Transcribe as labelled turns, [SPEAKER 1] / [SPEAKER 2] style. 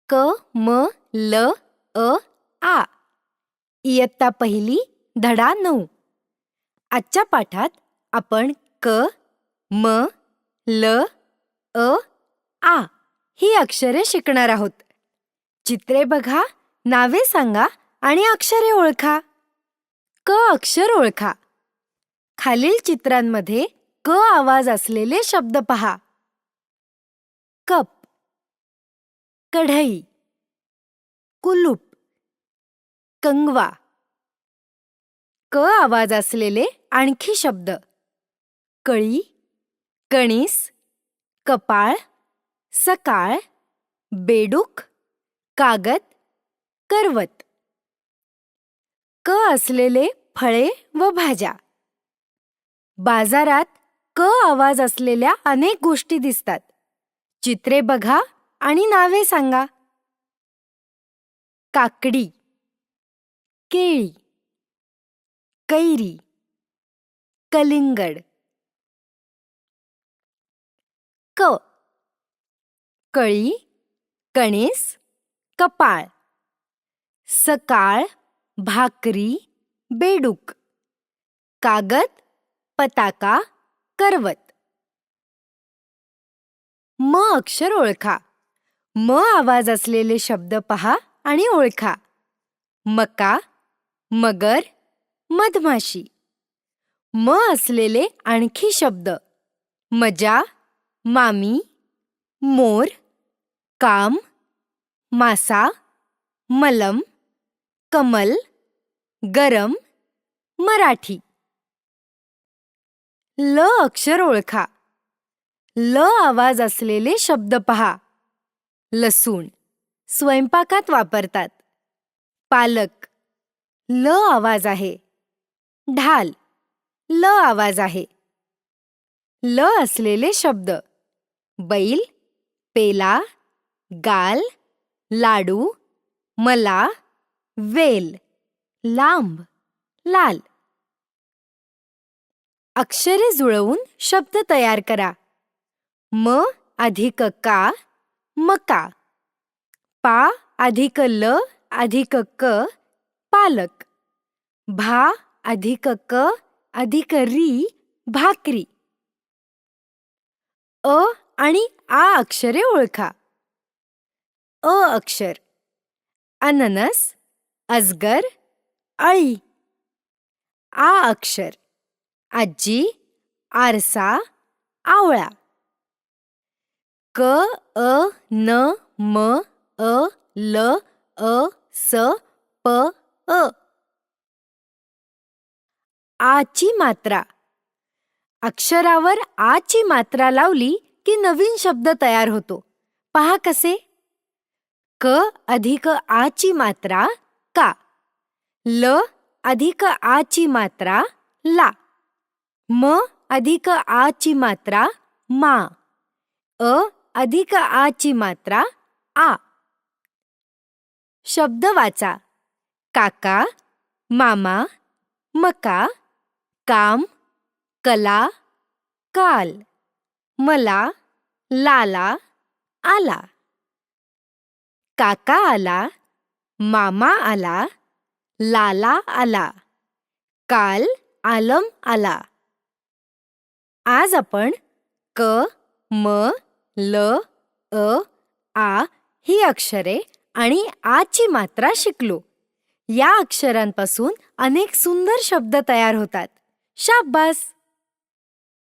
[SPEAKER 1] क, म, ल, अ, आ. इयत्ता पहिली, धडा 9. आजच्या पाठात आपण क, म, ल, अ, आ ही अक्षरे शिकणार आहोत. चित्रे बघा, नावे सांगा आणि अक्षरे ओळखा. क अक्षर ओळखा. खालील चित्रांमध्ये क आवाज असलेले शब्द पहा. कप, कढई, कुलूप, कंगवा. क आवाज असलेले आणखी शब्द: कळी, कणीस, कपाळ, सकाळ, बेडूक, कागद, करवत. क असलेले फळे व भाज्या. बाजारात क आवाज असलेल्या अनेक गोष्टी दिसतात. चित्रे बघा आणि नावे सांगा. काकडी, केळी, कैरी, कलिंगड. क, कळी, कणीस, कपाळ, सकाळ, भाकरी, बेडूक, कागद, पताका, करवत. म अक्षर ओळखा. म आवाज असलेले शब्द पहा आणि ओळखा. मका, मगर, मधमाशी. म असलेले आणखी शब्द: मजा, मामी, मोर, काम, मासा, मलम, कमल, गरम, मराठी. ल अक्षर ओळखा. ल आवाज असलेले शब्द पहा. लसूण, स्वयंपाकात वापरतात. पालक, ल आवाज आहे. ढाल, ल आवाज आहे. ल असलेले शब्द: बैल, पेला, गाल, लाडू, मला, वेल, लांब, लाल. अक्षरे जुळवून शब्द तयार करा. म अधिक का, मका. पा अधिक ल अधिक क, पालक. भा अधिक क अधिक री, भाकरी. अ आणि आ अक्षरे ओळखा. अ अक्षर: अननस, अजगर, अळी. आ अक्षर: आजी, आरसा, आवळा. क, अ, न, म, अ, ल, अ, स, प, अ. आची मात्रा. अक्षरावर आची मात्रा लावली की नवीन शब्द तयार होतो. पहा कसे. क अधिक आची मात्रा का. ल अधिक आची मात्रा ला. म अधिक आची मात्रा मा. अ अधिक आची मात्रा आ. शब्द वाचा. काका, मामा, मका, काम, कला, काल, मला, लाला, आला. काका आला, मामा आला, लाला आला, काल आलम आला. आज आपण क, म, ल, अ, आ ही अक्षरे आणि आची मात्रा शिकलो. या अक्षरांपासून अनेक सुंदर शब्द तयार होतात. शाब्बास.